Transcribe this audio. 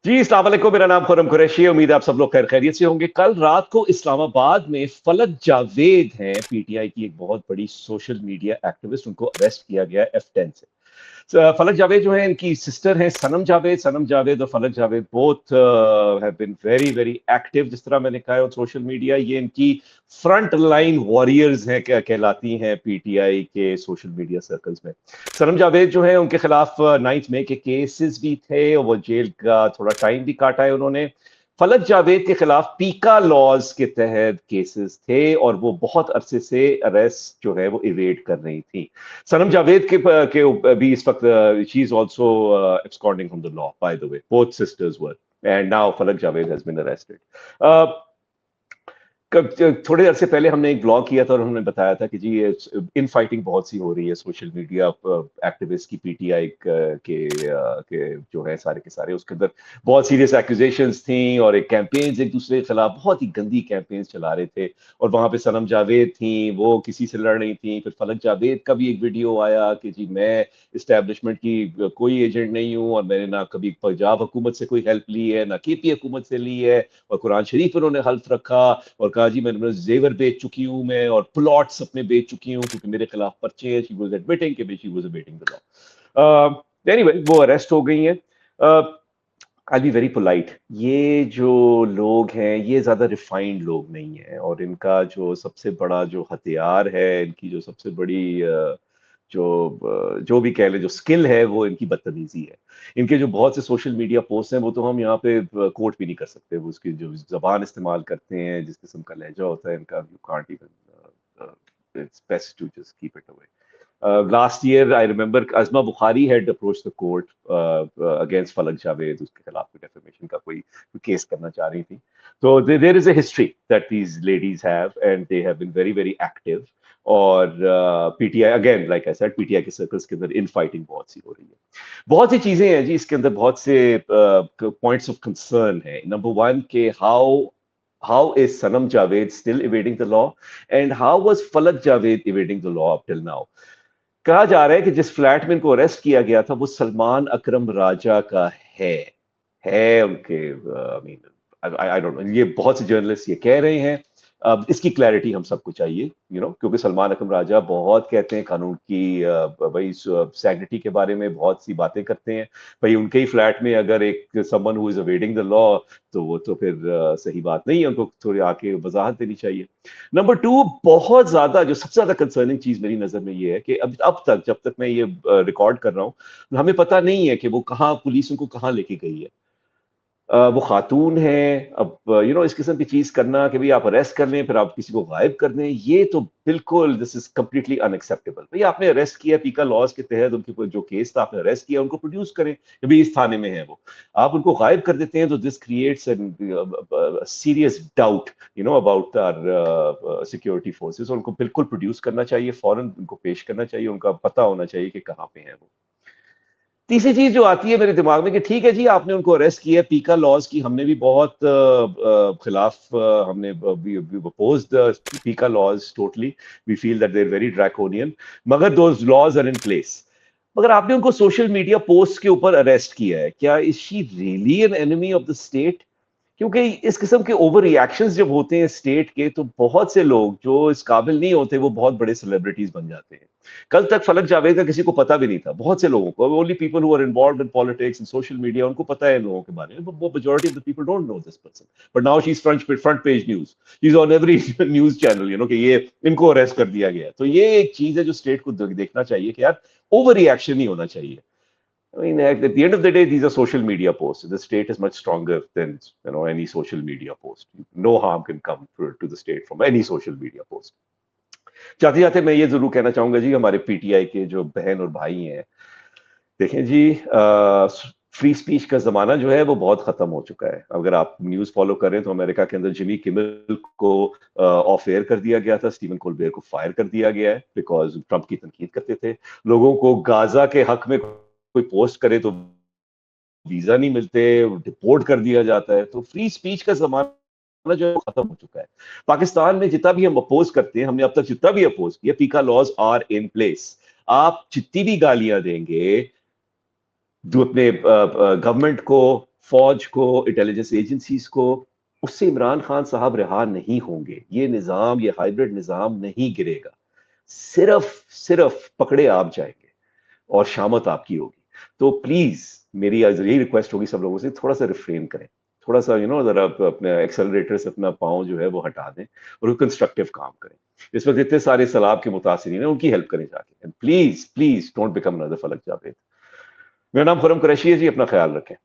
जी, अस्सलाम वालेकुम। मेरा नाम खुर्रम कुरैशी है। उम्मीद है आप सब लोग खैर खैरियत से होंगे। कल रात को इस्लामाबाद में फलक जावेद हैं, पीटीआई की एक बहुत बड़ी सोशल मीडिया एक्टिविस्ट, उनको अरेस्ट किया गया है F10 से। फलक जावेद जो है, इनकी सिस्टर हैं सनम जावेद। सनम जावेद और Falak Javed both have been very very active. जिस तरह मैंने कहा ऑन सोशल मीडिया, ये इनकी फ्रंट लाइन वॉरियर्स हैं, क्या कहलाती हैं पीटीआई के सोशल मीडिया सर्कल्स में। सनम जावेद जो है, उनके खिलाफ 9 मई के केसेस भी थे और वो जेल का थोड़ा टाइम भी काटा है उन्होंने। फलक जावेद के खिलाफ पीका लॉज के तहत केसेस थे और वो बहुत अरसे से अरेस्ट जो है वो इवेड कर रही थी। सनम जावेद के भी इस वक्त she is also absconding from the law, by the way. Both sisters were, and now Falak Javed has been arrested. थोड़े अरसे पहले हमने एक ब्लॉग किया था और हमने बताया था कि जी ये इन फाइटिंग बहुत सी हो रही है सोशल मीडिया एक्टिविस्ट की पीटीआई के जो है सारे के सारे, उसके अंदर बहुत सीरियस एक्यूजेशंस थी और एक कैंपेन्स एक दूसरे के खिलाफ बहुत ही गंदी कैंपेन्स चला रहे थे। और वहां पे सनम जावेद थी, वो किसी से लड़ रही थी। फिर फलक जावेद का भी एक वीडियो आया कि जी मैं इस्टेब्लिशमेंट की कोई एजेंट नहीं हूँ और मैंने ना कभी पंजाब हुकूमत से कोई हेल्प ली है, ना केपी हुकूमत से ली है, और कुरान शरीफ उन्होंने हल्फ रखा और कहा जी मैंने जेवर बेच चुकी हूं मैं और प्लॉट्स अपने बेच चुकी हूं क्योंकि मेरे खिलाफ पर्चे हैं। शी वाज एडमिटिंग कि she was abetting the law. Anyway, वो अरेस्ट हो गई हैं। आई बी वेरी पोलाइट। ये जो लोग हैं ये ज्यादा रिफाइंड लोग नहीं है और इनका जो सबसे बड़ा जो हथियार है, इनकी जो सबसे बड़ी जो भी कह ले जो स्किल है, वो इनकी बदतमीजी है। इनके जो बहुत से सोशल मीडिया पोस्ट हैं वो तो हम यहाँ पे कोट भी नहीं कर सकते। वो उसकी जो जबान इस्तेमाल करते हैं, जिस किस्म का लहजा होता है इनका, you can't even, it's best to just keep it away. Last year, I remember Azma Bukhari had approached the court against Falak Javed, उसके खिलाफ कोई defamation का कोई केस करना चाह रही थी। So there is a history that these ladies have, and they have been very very active. और PTI again, like I said, PTI के सर्कल्स के अंदर इन फाइटिंग बहुत सी हो रही है। बहुत सी चीजें हैं जी इसके अंदर, बहुत से पॉइंट्स ऑफ कंसर्न है। नंबर वन के how is Sanam Javed still evading the law, and how was Falak Javed evading the law up till now? कहा जा रहा है कि जिस फ्लैट में इनको अरेस्ट किया गया था वो सलमान अकरम राजा का है उनके, I mean I don't know, ये बहुत से जर्नलिस्ट ये कह रहे हैं। अब इसकी क्लैरिटी हम सबको चाहिए, क्योंकि सलमान अकरम राजा बहुत कहते हैं कानून की, भाई सैंक्टिटी के बारे में बहुत सी बातें करते हैं। भाई उनके ही फ्लैट में अगर एक someone who is avoiding the law, तो वो तो फिर सही बात नहीं है, उनको थोड़ी आके वजाहत देनी चाहिए। नंबर टू, बहुत ज्यादा जो सबसे ज्यादा कंसर्निंग चीज मेरी नजर में ये है कि अब तक, जब तक मैं ये रिकॉर्ड कर रहा हूँ, हमें पता नहीं है कि वो कहाँ, पुलिस उनको कहाँ लेके गई है। वो खातून है। अब इस किस्म की चीज करना कि भाई आप अरेस्ट कर लें फिर आप किसी को गायब कर दें, ये तो बिल्कुल, दिस इज कंप्लीटली अनएक्सेप्टेबल। भाई आपने अरेस्ट किया पीका लॉज के तहत, उनके जो केस था आपने अरेस्ट किया, उनको प्रोड्यूस करें कि भाई इस थाने में है वो। आप उनको गायब कर देते हैं तो this creates serious doubt about our security forces. उनको बिल्कुल प्रोड्यूस करना चाहिए, फौरन उनको पेश करना चाहिए, उनका पता होना चाहिए कि कहाँ पे है वो। तीसरी चीज जो आती है मेरे दिमाग में कि ठीक है जी, आपने उनको अरेस्ट किया, पीका लॉज की हमने भी बहुत खिलाफ, हमने अपोज्ड पीका laws totally. We feel that they are very draconian, मगर those laws are in place. मगर आपने उनको सोशल मीडिया पोस्ट के ऊपर अरेस्ट किया है, क्या is she really an enemy of the state? क्योंकि इस किस्म के ओवर रिएक्शंस जब होते हैं स्टेट के, तो बहुत से लोग जो इस काबिल नहीं होते वो बहुत बड़े सेलिब्रिटीज बन जाते हैं। कल तक फलक जावेद का किसी को पता भी नहीं था, बहुत से लोगों को, only people who are involved in politics and social media, उनको पता है इन लोगों के बारे में, वो majority of the people don't know this person. But now she is front page news, she is on every news channel, कि ये इनको अरेस्ट कर दिया गया। तो ये एक चीज है जो स्टेट को देखना चाहिए कि यार ओवर रिएक्शन नहीं होना चाहिए। I mean, at the end of the day, these are social media posts. The state is much stronger than any social media post. No harm can come to the state from any social media post. जाते जाते मैं ये जरूर कहना चाहूंगा जी, हमारे PTI के जो बहन और भाई हैं, देखें जी, फ्री स्पीच का जमाना जो है वो बहुत खत्म हो चुका है। अगर आप न्यूज फॉलो करें तो अमेरिका के अंदर जिमी किमेल को ऑफ एयर कर दिया गया था, स्टीवन कोलबेयर को फायर कर दिया गया है बिकॉज ट्रंप की तनकीद करते थे। लोगों को गाजा के हक में कोई पोस्ट करे तो वीजा नहीं मिलते, डिपोर्ट कर दिया जाता है। तो फ्री स्पीच का जमाना जो है वो खत्म हो चुका है। पाकिस्तान में जितना भी हम अपोज करते हैं, हमने अब तक जितना भी अपोज किया, पीका लॉज आर इन प्लेस। आप जितनी भी गालियां देंगे जो अपने गवर्नमेंट को, فوج کو، انٹیلیجنس ایجنسیز کو، اس سے عمران خان صاحب رہا نہیں ہوں گے. یہ نظام، یہ ہائیبرڈ نظام نہیں گرے گا. صرف پکڑے آپ جائیں گے اور شامت آپ کی ہوگی. تو پلیز میری یہی ریکویسٹ ہوگی سب لوگوں سے، تھوڑا سا ریفرین کریں، تھوڑا سا ذرا اپنے ایکسلریٹر سے اپنا پاؤں جو ہے وہ ہٹا دیں اور کنسٹرکٹیو کام کریں. اس وقت اتنے سارے سیلاب کے متاثرین ہیں، ان کی ہیلپ کریں جا کے. Please please don't become another Falak Javed. میرا نام خرم قریشی ہے جی، اپنا خیال رکھیں.